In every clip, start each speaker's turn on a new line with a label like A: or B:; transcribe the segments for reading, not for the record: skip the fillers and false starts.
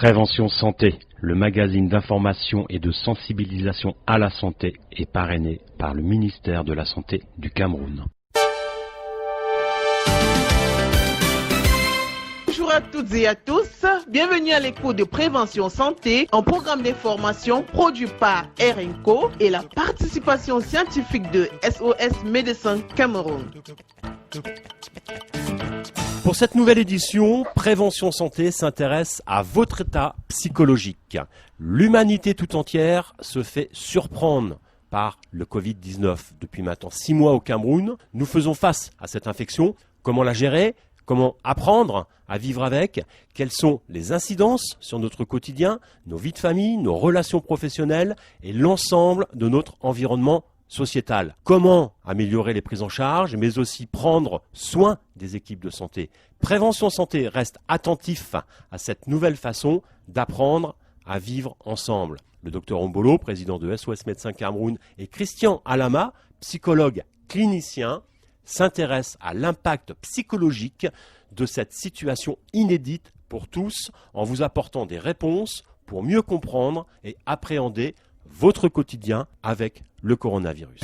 A: Prévention Santé, le magazine d'information et de sensibilisation à la santé est parrainé par le ministère de la Santé du Cameroun.
B: Bonjour à toutes et à tous, bienvenue à l'écoute de Prévention Santé, un programme d'information produit par RNCO et la participation scientifique de SOS Médecins Cameroun.
C: Pour cette nouvelle édition, Prévention Santé s'intéresse à votre état psychologique. L'humanité tout entière se fait surprendre par le Covid-19. Depuis maintenant 6 mois au Cameroun, nous faisons face à cette infection. Comment la gérer ? Comment apprendre à vivre avec? Quelles sont les incidences sur notre quotidien, nos vies de famille, nos relations professionnelles et l'ensemble de notre environnement sociétal? Comment améliorer les prises en charge, mais aussi prendre soin des équipes de santé? Prévention Santé reste attentif à cette nouvelle façon d'apprendre à vivre ensemble. Le docteur Ombolo, président de SOS Médecins Cameroun, et Christian Alama, psychologue clinicien, s'intéresse à l'impact psychologique de cette situation inédite pour tous en vous apportant des réponses pour mieux comprendre et appréhender votre quotidien avec le coronavirus.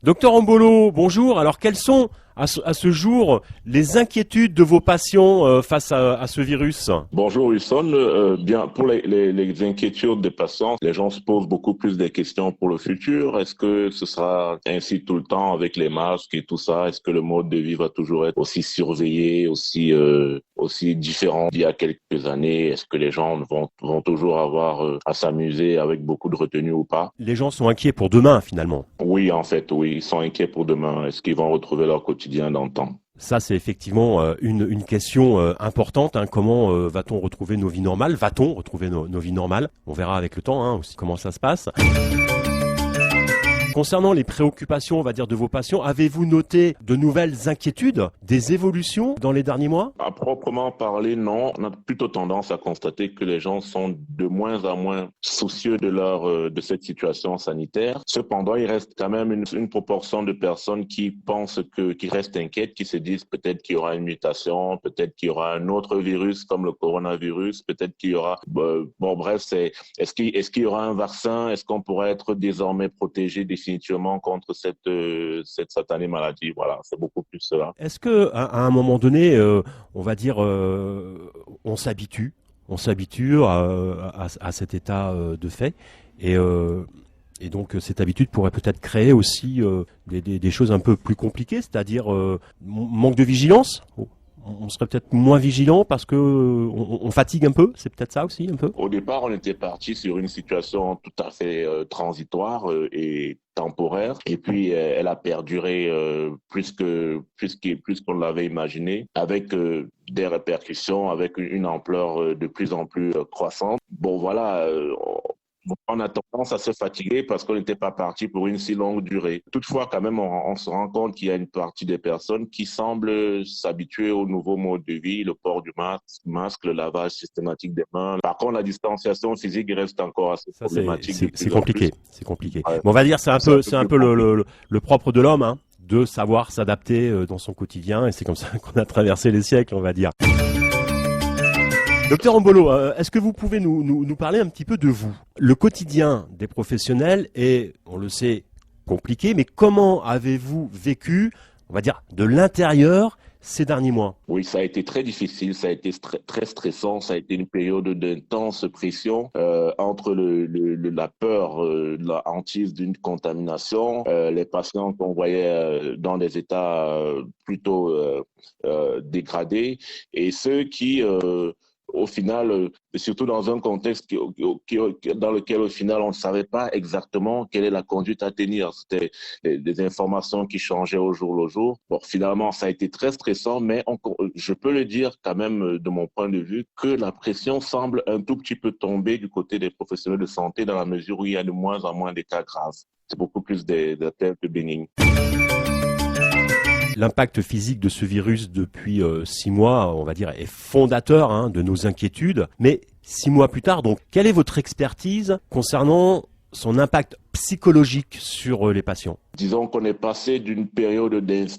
C: Docteur Ombolo, bonjour. Alors quelles sont à ce jour les inquiétudes de vos patients face à ce virus?
D: Bonjour Wilson. Bien, pour les inquiétudes des patients, les gens se posent beaucoup plus des questions pour le futur. Est-ce que ce sera ainsi tout le temps avec les masques et tout ça? Est-ce que le mode de vie va toujours être aussi surveillé, aussi différent d'il y a quelques années? Est-ce que les gens vont toujours avoir à s'amuser avec beaucoup de retenue ou pas?
C: Les gens sont inquiets pour demain finalement.
D: Oui, en fait, oui. Ils sont inquiets pour demain. Est-ce qu'ils vont retrouver leur quotidien d'antan?
C: Ça, c'est effectivement une question importante. Comment va-t-on retrouver nos vies normales? Va-t-on retrouver nos vies normales? On verra avec le temps aussi comment ça se passe. Concernant les préoccupations, on va dire, de vos patients, avez-vous noté de nouvelles inquiétudes, des évolutions dans les derniers mois?
D: À proprement parler, non. On a plutôt tendance à constater que les gens sont de moins en moins soucieux de cette situation sanitaire. Cependant, il reste quand même une proportion de personnes qui pensent qui restent inquiètes, qui se disent peut-être qu'il y aura une mutation, peut-être qu'il y aura un autre virus comme le coronavirus, peut-être qu'il y aura, est-ce qu'il y aura un vaccin? Est-ce qu'on pourra être désormais protégé définitivement contre cette satanée maladie? Voilà, c'est beaucoup plus cela.
C: Est-ce que à un moment donné, on va dire, on s'habitue à cet état de fait et donc cette habitude pourrait peut-être créer aussi des choses un peu plus compliquées, c'est-à-dire manque de vigilance. On serait peut-être moins vigilant parce que on fatigue un peu, c'est peut-être ça aussi un peu.
D: Au départ, on était parti sur une situation tout à fait transitoire et temporaire, et puis elle a perduré plus qu'on l'avait imaginé, avec des répercussions, avec une ampleur de plus en plus croissante. Bon, voilà. On a tendance à se fatiguer parce qu'on n'était pas parti pour une si longue durée. Toutefois, quand même, on se rend compte qu'il y a une partie des personnes qui semblent s'habituer au nouveau mode de vie, le port du masque, le lavage systématique des mains. Par contre, la distanciation physique reste encore assez problématique.
C: C'est compliqué. C'est compliqué.
D: Ouais.
C: Bon, on va dire c'est un peu le propre de l'homme, de savoir s'adapter dans son quotidien, et c'est comme ça qu'on a traversé les siècles, on va dire. Docteur Ombolo, est-ce que vous pouvez nous parler un petit peu de vous? Le quotidien des professionnels est, on le sait, compliqué, mais comment avez-vous vécu, on va dire, de l'intérieur ces derniers mois?
D: Oui, ça a été très difficile, ça a été très stressant, ça a été une période d'intense pression entre la peur, la hantise d'une contamination, les patients qu'on voyait dans des états plutôt dégradés, et ceux qui au final, surtout dans un contexte dans lequel au final on ne savait pas exactement quelle est la conduite à tenir. C'était des informations qui changeaient au jour le jour. Bon, finalement, ça a été très stressant, mais je peux le dire quand même de mon point de vue que la pression semble un tout petit peu tomber du côté des professionnels de santé dans la mesure où il y a de moins en moins de cas graves. C'est beaucoup plus des cas bénignes.
C: L'impact physique de ce virus depuis 6 mois, on va dire, est fondateur de nos inquiétudes. Mais 6 mois plus tard, donc, quelle est votre expertise concernant son impact psychologique sur les patients?
D: Disons qu'on est passé d'une période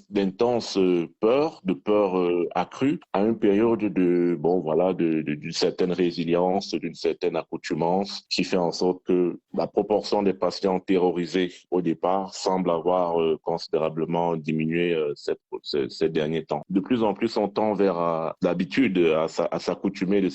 D: d'intense peur, de peur accrue, à une période d'une certaine résilience, d'une certaine accoutumance, qui fait en sorte que la proportion des patients terrorisés au départ semble avoir considérablement diminué ces derniers temps. De plus en plus, on tend vers l'habitude à s'accoutumer de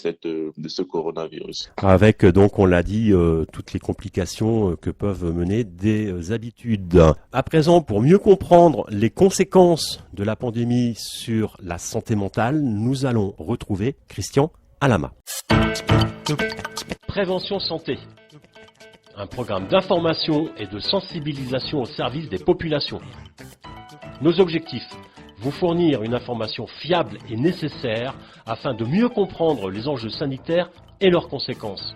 D: ce coronavirus.
C: Avec donc, on l'a dit, toutes les complications que peuvent mener des habitudes. À présent, pour mieux comprendre les conséquences de la pandémie sur la santé mentale, nous allons retrouver Christian Alama.
A: Prévention santé. Un programme d'information et de sensibilisation au service des populations. Nos objectifs: vous fournir une information fiable et nécessaire afin de mieux comprendre les enjeux sanitaires et leurs conséquences.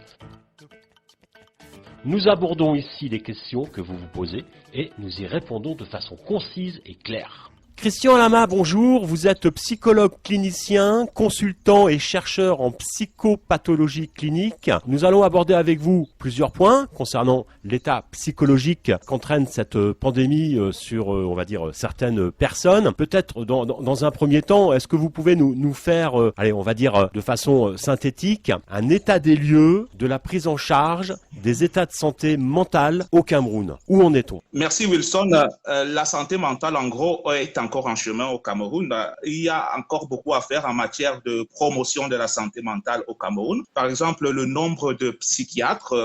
A: Nous abordons ici les questions que vous vous posez et nous y répondons de façon concise et claire.
C: Christian Alama, bonjour. Vous êtes psychologue clinicien, consultant et chercheur en psychopathologie clinique. Nous allons aborder avec vous plusieurs points concernant l'état psychologique qu'entraîne cette pandémie sur, on va dire, certaines personnes. Peut-être dans un premier temps, est-ce que vous pouvez nous faire, on va dire de façon synthétique, un état des lieux de la prise en charge des états de santé mentale au Cameroun? Où en est-on?
E: Merci Wilson. La santé mentale, en gros, est encore en chemin au Cameroun. Il y a encore beaucoup à faire en matière de promotion de la santé mentale au Cameroun. Par exemple, le nombre de psychiatres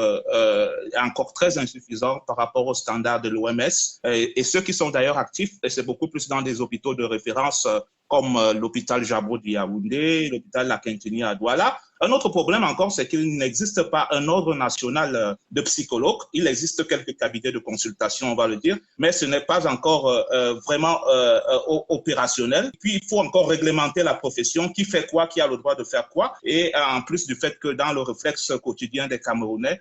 E: est encore très insuffisant par rapport aux standards de l'OMS. Et ceux qui sont d'ailleurs actifs, et c'est beaucoup plus dans des hôpitaux de référence comme l'hôpital Jabro de Yaoundé, l'hôpital La Quintini à Douala. Un autre problème encore, c'est qu'il n'existe pas un ordre national de psychologues. Il existe quelques cabinets de consultation, on va le dire, mais ce n'est pas encore vraiment opérationnel. Puis, il faut encore réglementer la profession, qui fait quoi, qui a le droit de faire quoi. Et en plus du fait que dans le réflexe quotidien des Camerounais,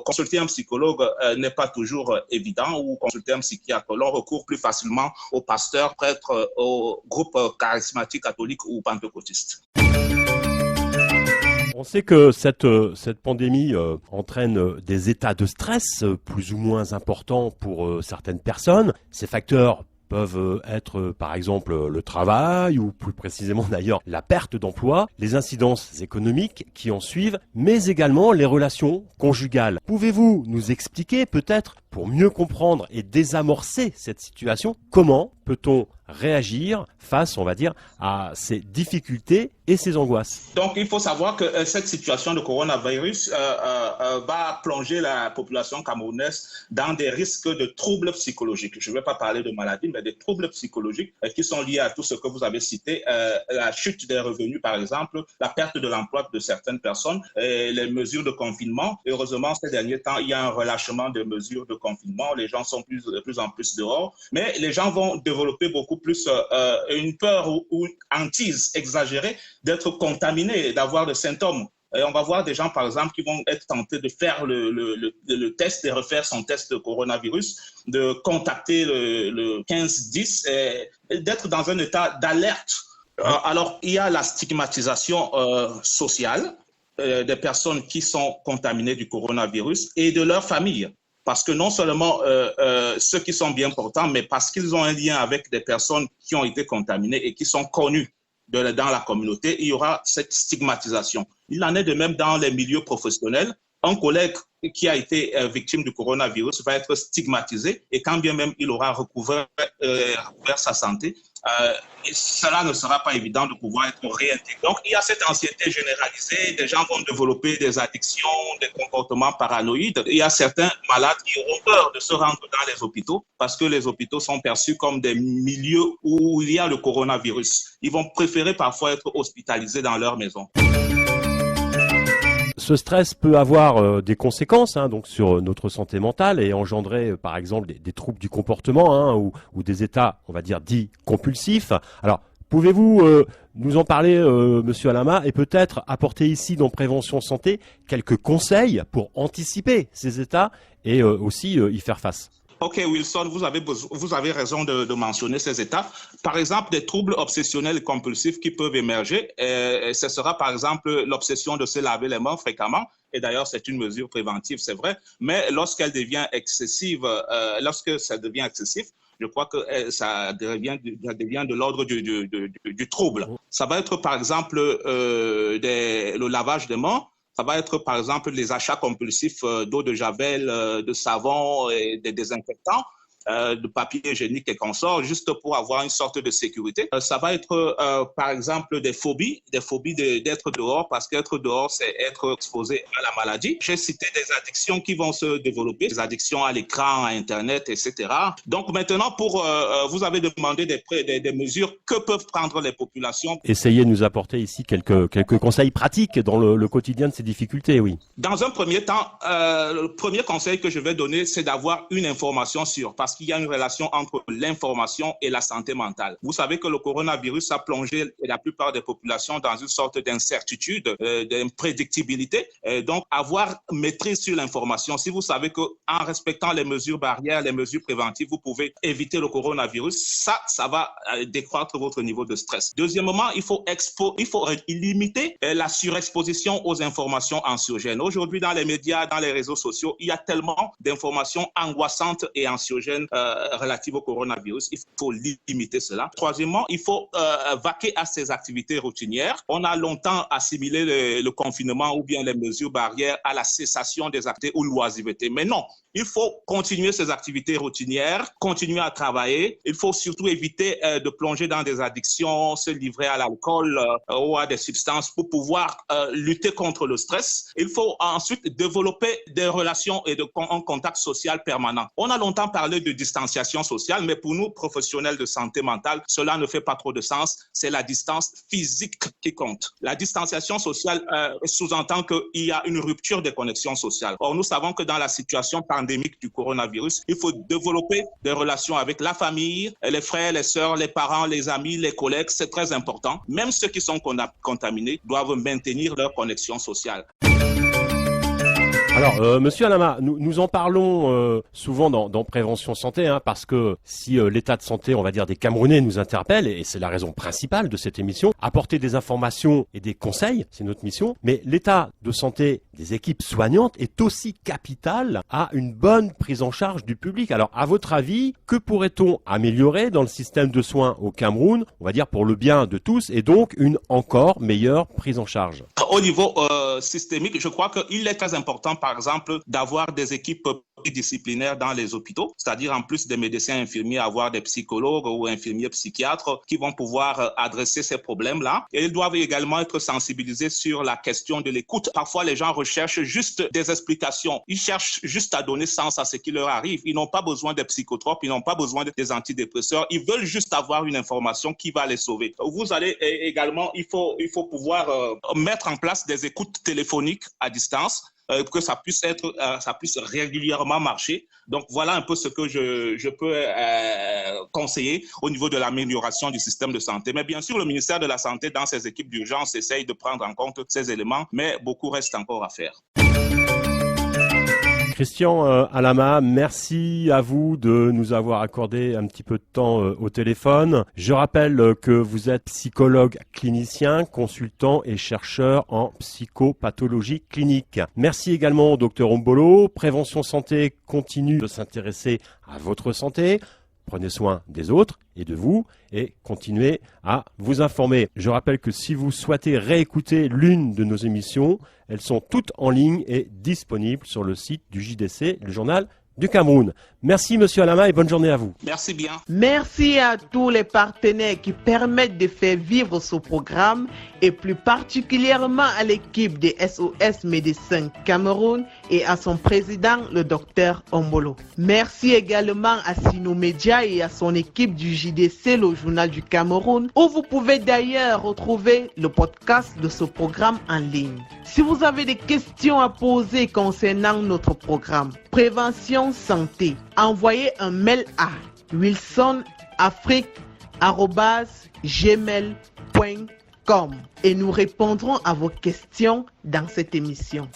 E: consulter un psychologue n'est pas toujours évident, ou consulter un psychiatre. L'on recourt plus facilement aux pasteurs, prêtres, aux groupes charismatiques, catholiques ou pentecôtistes.
C: On sait que cette pandémie entraîne des états de stress plus ou moins importants pour certaines personnes. Ces facteurs peuvent être par exemple le travail ou plus précisément d'ailleurs la perte d'emploi, les incidences économiques qui en suivent, mais également les relations conjugales. Pouvez-vous nous expliquer peut-être, pour mieux comprendre et désamorcer cette situation, comment peut-on réagir face, on va dire, à ces difficultés et ces angoisses?
E: Donc, il faut savoir que cette situation de coronavirus va plonger la population camerounaise dans des risques de troubles psychologiques. Je ne vais pas parler de maladies, mais des troubles psychologiques qui sont liés à tout ce que vous avez cité, la chute des revenus, par exemple, la perte de l'emploi de certaines personnes, et les mesures de confinement. Et heureusement, ces derniers temps, il y a un relâchement des mesures de confinement. Les gens sont de plus en plus dehors, mais les gens vont développer beaucoup plus une peur ou une hantise exagérée d'être contaminés, d'avoir des symptômes. Et on va voir des gens, par exemple, qui vont être tentés de faire le test, de refaire son test de coronavirus, de contacter le 15-10 et d'être dans un état d'alerte. Alors, il y a la stigmatisation sociale des personnes qui sont contaminées du coronavirus et de leur famille. Parce que non seulement ceux qui sont bien portants, mais parce qu'ils ont un lien avec des personnes qui ont été contaminées et qui sont connues dans la communauté, il y aura cette stigmatisation. Il en est de même dans les milieux professionnels. Un collègue qui a été victime du coronavirus va être stigmatisé et quand bien même il aura recouvert sa santé, et cela ne sera pas évident de pouvoir être réintégré. Donc, il y a cette anxiété généralisée, des gens vont développer des addictions, des comportements paranoïdes. Il y a certains malades qui auront peur de se rendre dans les hôpitaux parce que les hôpitaux sont perçus comme des milieux où il y a le coronavirus. Ils vont préférer parfois être hospitalisés dans leur maison.
C: Ce stress peut avoir des conséquences donc sur notre santé mentale et engendrer par exemple des troubles du comportement ou des états, on va dire, dits compulsifs. Alors, pouvez-vous nous en parler, Monsieur Alama, et peut-être apporter ici dans Prévention Santé quelques conseils pour anticiper ces états et aussi y faire face?
E: Ok, Wilson, vous avez raison de mentionner ces états. Par exemple, des troubles obsessionnels et compulsifs qui peuvent émerger. Ce sera par exemple l'obsession de se laver les mains fréquemment. Et d'ailleurs, c'est une mesure préventive, c'est vrai. Mais lorsqu'elle devient excessive, lorsque ça devient excessif, je crois que ça devient de l'ordre du trouble. Ça va être par exemple le lavage des mains. Ça va être, par exemple, les achats compulsifs d'eau de javel, de savon et des désinfectants, de papier hygiénique et consorts, juste pour avoir une sorte de sécurité. Ça va être, par exemple, des phobies d'être dehors, parce qu'être dehors, c'est être exposé à la maladie. J'ai cité des addictions qui vont se développer, des addictions à l'écran, à Internet, etc. Donc maintenant, vous avez demandé des mesures que peuvent prendre les populations.
C: Essayez de nous apporter ici quelques conseils pratiques dans le quotidien de ces difficultés, oui.
E: Dans un premier temps, le premier conseil que je vais donner, c'est d'avoir une information sûre, parce qu'il y a une relation entre l'information et la santé mentale. Vous savez que le coronavirus a plongé la plupart des populations dans une sorte d'incertitude, d'imprédictibilité. Donc, avoir maîtrise sur l'information. Si vous savez qu'en respectant les mesures barrières, les mesures préventives, vous pouvez éviter le coronavirus, ça va décroître votre niveau de stress. Deuxièmement, il faut limiter la surexposition aux informations anxiogènes. Aujourd'hui, dans les médias, dans les réseaux sociaux, il y a tellement d'informations angoissantes et anxiogènes relatives au coronavirus. Il faut limiter cela. Troisièmement, il faut vaquer à ses activités routinières. On a longtemps assimilé le confinement ou bien les mesures barrières à la cessation des activités ou loisiveté. Mais non, il faut continuer ses activités routinières, continuer à travailler. Il faut surtout éviter de plonger dans des addictions, se livrer à l'alcool ou à des substances pour pouvoir lutter contre le stress. Il faut ensuite développer des relations et un contact social permanent. On a longtemps parlé de distanciation sociale, mais pour nous, professionnels de santé mentale, cela ne fait pas trop de sens. C'est la distance physique qui compte. La distanciation sociale sous-entend qu'il y a une rupture des connexions sociales. Or, nous savons que dans la situation pandémique du coronavirus, il faut développer des relations avec la famille, les frères, les sœurs, les parents, les amis, les collègues. C'est très important. Même ceux qui sont contaminés doivent maintenir leur connexion sociale.
C: Alors, Monsieur Alama, nous en parlons souvent dans Prévention Santé, parce que si l'état de santé, on va dire, des Camerounais nous interpelle, et c'est la raison principale de cette émission, apporter des informations et des conseils, c'est notre mission, mais l'état de santé des équipes soignantes est aussi capital à une bonne prise en charge du public. Alors, à votre avis, que pourrait-on améliorer dans le système de soins au Cameroun, on va dire pour le bien de tous, et donc une encore meilleure prise en charge?
E: Au niveau systémique, je crois qu'il est très important, par exemple, d'avoir des équipes pluridisciplinaires dans les hôpitaux, c'est-à-dire en plus des médecins infirmiers, avoir des psychologues ou infirmiers psychiatres qui vont pouvoir adresser ces problèmes-là. Et ils doivent également être sensibilisés sur la question de l'écoute. Parfois, les gens recherchent juste des explications. Ils cherchent juste à donner sens à ce qui leur arrive. Ils n'ont pas besoin des psychotropes, ils n'ont pas besoin des antidépresseurs. Ils veulent juste avoir une information qui va les sauver. Vous allez également, il faut pouvoir mettre en place des écoutes téléphoniques à distance, que ça puisse régulièrement marcher. Donc voilà un peu ce que je peux conseiller au niveau de l'amélioration du système de santé. Mais bien sûr, le ministère de la Santé, dans ses équipes d'urgence, essaye de prendre en compte ces éléments, mais beaucoup reste encore à faire.
C: Christian Alama, merci à vous de nous avoir accordé un petit peu de temps au téléphone. Je rappelle que vous êtes psychologue clinicien, consultant et chercheur en psychopathologie clinique. Merci également au Dr Ombolo. Prévention Santé continue de s'intéresser à votre santé. Prenez soin des autres et de vous et continuez à vous informer. Je rappelle que si vous souhaitez réécouter l'une de nos émissions, elles sont toutes en ligne et disponibles sur le site du JDC, le journal du Cameroun. Merci Monsieur Alama et bonne journée à vous.
E: Merci bien.
B: Merci à tous les partenaires qui permettent de faire vivre ce programme et plus particulièrement à l'équipe des SOS Médecins Cameroun et à son président, le Dr Ombolo. Merci également à Sino Media et à son équipe du JDC, le journal du Cameroun, où vous pouvez d'ailleurs retrouver le podcast de ce programme en ligne. Si vous avez des questions à poser concernant notre programme Prévention Santé, envoyez un mail à wilsonafrique@gmail.com et nous répondrons à vos questions dans cette émission.